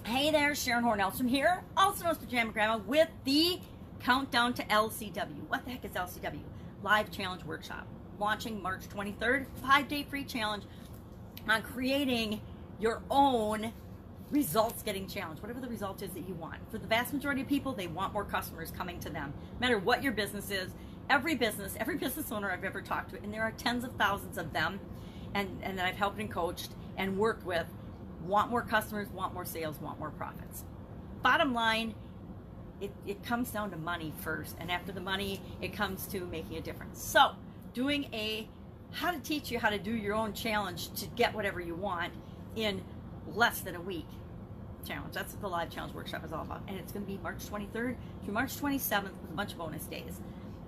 Hey there, Sharon Horne-Ellstrom here, also known as Pajama Grandma, with the countdown to LCW. What the heck is LCW? Live Challenge Workshop. Launching March 23rd, 5-day free challenge on creating your own results getting challenge, whatever the result is that you want. For the vast majority of people, they want more customers coming to them. No matter what your business is, every business owner I've ever talked to, and there are tens of thousands of them, and that I've helped and coached and worked with, want more customers, want more sales, want more profits. Bottom line, it comes down to money first, and after the money, it comes to making a difference. So, doing how to teach you how to do your own challenge to get whatever you want in less than a week challenge. That's what the Live Challenge Workshop is all about. And it's going to be March 23rd through March 27th with a bunch of bonus days.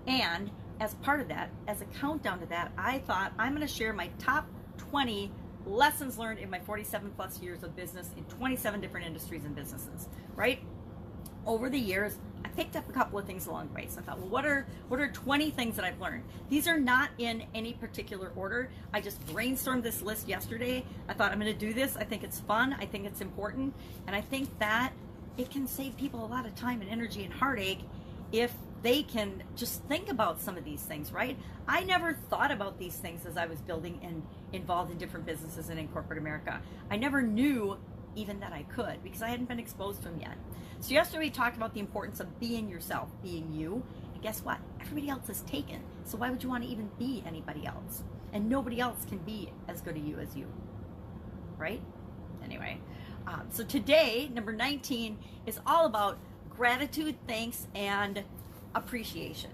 And as part of that, as a countdown to that, I thought I'm going to share my top 20 lessons learned in my 47 plus years of business in 27 different industries and businesses, right? Over the years, I picked up a couple of things along the way. So I thought, well, what are 20 things that I've learned? These are not in any particular order. I just brainstormed this list yesterday. I thought I'm going to do this. I think it's fun. I think it's important. And I think that it can save people a lot of time and energy and heartache if they can just think about some of these things, right? I never thought about these things as I was building and involved in different businesses and in corporate America. I never knew even that I could because I hadn't been exposed to them yet. So yesterday we talked about the importance of being yourself, being you. And guess what? Everybody else is taken. So why would you want to even be anybody else? And nobody else can be as good a you as you, right? Anyway, so today, number 19, is all about gratitude, thanks, and appreciation.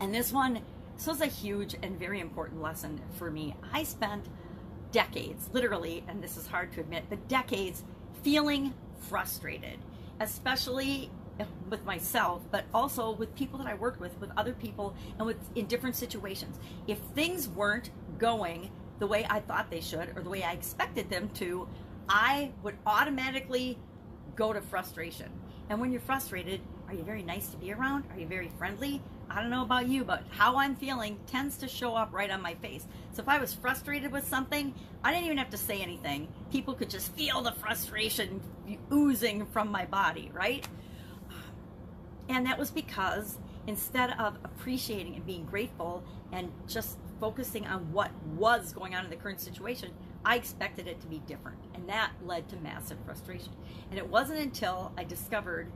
And this was a huge and very important lesson for me. I spent decades, literally, and this is hard to admit, but decades feeling frustrated, especially with myself, but also with people that I worked with other people, and in different situations. If things weren't going the way I thought they should, or the way I expected them to, I would automatically go to frustration. And when you're frustrated, are you very nice to be around? Are you very friendly? I don't know about you, but how I'm feeling tends to show up right on my face. So if I was frustrated with something, I didn't even have to say anything. People could just feel the frustration oozing from my body, right? And that was because instead of appreciating and being grateful and just focusing on what was going on in the current situation, I expected it to be different. And that led to massive frustration. And it wasn't until I discovered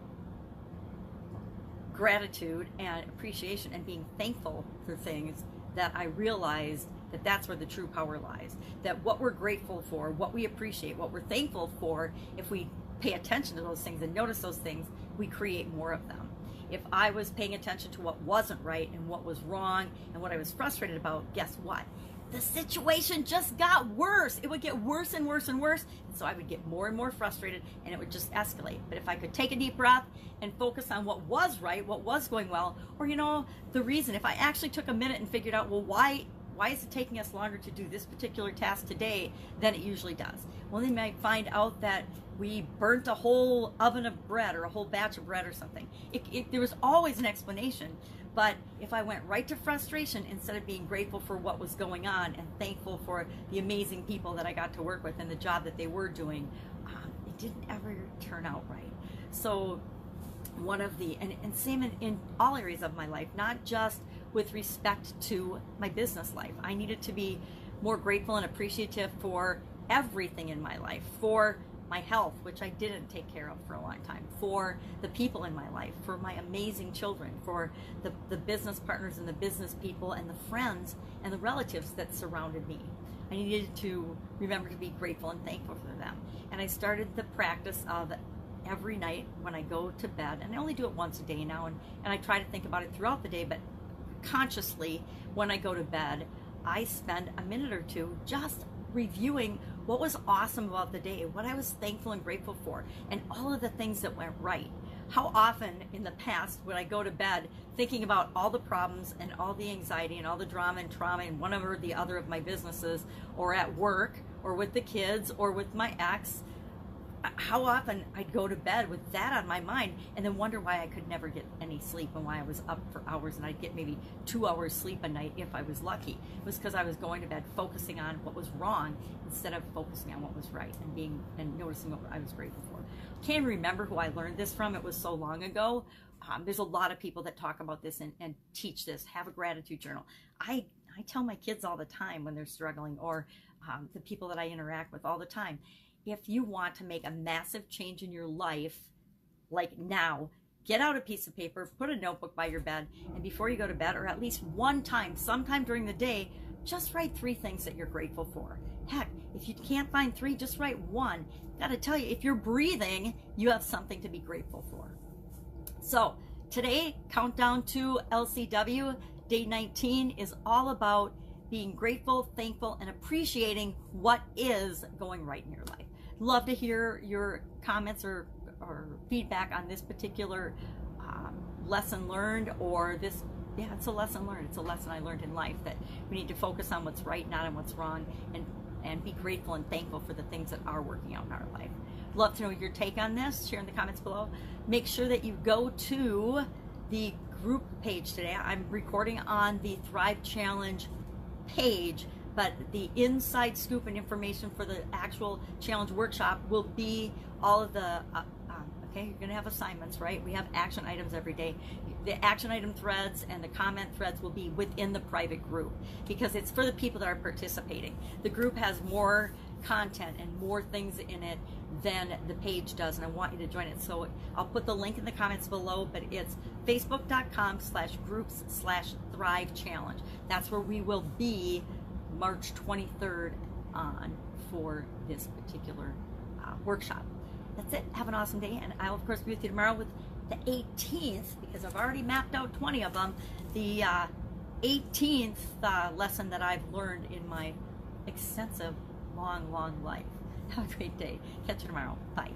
gratitude and appreciation and being thankful for things that I realized that that's where the true power lies. That what we're grateful for, what we appreciate, what we're thankful for, if we pay attention to those things and notice those things, we create more of them. If I was paying attention to what wasn't right and what was wrong and what I was frustrated about, guess what? The situation just got worse. It would get worse and worse and worse. And so I would get more and more frustrated and it would just escalate. But if I could take a deep breath and focus on what was right, what was going well, or the reason, if I actually took a minute and figured out, well, why is it taking us longer to do this particular task today than it usually does? Well, they might find out that we burnt a whole oven of bread or a whole batch of bread or something. There was always an explanation. But if I went right to frustration instead of being grateful for what was going on and thankful for the amazing people that I got to work with and the job that they were doing, it didn't ever turn out right. So one of and same in all areas of my life, not just with respect to my business life. I needed to be more grateful and appreciative for everything in my life, for my health, which I didn't take care of for a long time, for the people in my life, for my amazing children, for the business partners and the business people and the friends and the relatives that surrounded me. I needed to remember to be grateful and thankful for them. And I started the practice of every night when I go to bed, and I only do it once a day now, and I try to think about it throughout the day, but consciously when I go to bed, I spend a minute or two just reviewing what was awesome about the day, what I was thankful and grateful for, and all of the things that went right. How often in the past would I go to bed thinking about all the problems and all the anxiety and all the drama and trauma in one or the other of my businesses, or at work, or with the kids, or with my ex, how often I'd go to bed with that on my mind and then wonder why I could never get any sleep and why I was up for hours, and I'd get maybe 2 hours sleep a night if I was lucky. It was because I was going to bed focusing on what was wrong instead of focusing on what was right and noticing what I was grateful for. Can't remember who I learned this from. It was so long ago. There's a lot of people that talk about this and teach this. Have a gratitude journal. I tell my kids all the time when they're struggling, or the people that I interact with all the time, if you want to make a massive change in your life, like now, get out a piece of paper, put a notebook by your bed, and before you go to bed, or at least one time, sometime during the day, just write 3 things that you're grateful for. Heck, if you can't find 3, just write 1. Gotta tell you, if you're breathing, you have something to be grateful for. So today, countdown to LCW, day 19 is all about being grateful, thankful, and appreciating what is going right in your life. Love to hear your comments or feedback on this particular lesson learned, or this, yeah, it's a lesson learned. It's a lesson I learned in life, that we need to focus on what's right, not on what's wrong, and be grateful and thankful for the things that are working out in our life. Love to know your take on this. Share in the comments below. Make sure that you go to the group page today. I'm recording on the Thrive Challenge page, but the inside scoop and information for the actual challenge workshop will be all of the okay, you're gonna have assignments, right? We have action items every day. The action item threads and the comment threads will be within the private group, because it's for the people that are participating. The group has more content and more things in it than the page does, and I want you to join it. So I'll put the link in the comments below, but it's facebook.com/groups/Thrive Challenge. That's where we will be March 23rd on for this particular workshop. That's it. Have an awesome day, and I'll of course be with you tomorrow with the 18th, because I've already mapped out 20 of them. The 18th lesson that I've learned in my extensive, long life. Have a great day. Catch you tomorrow. Bye.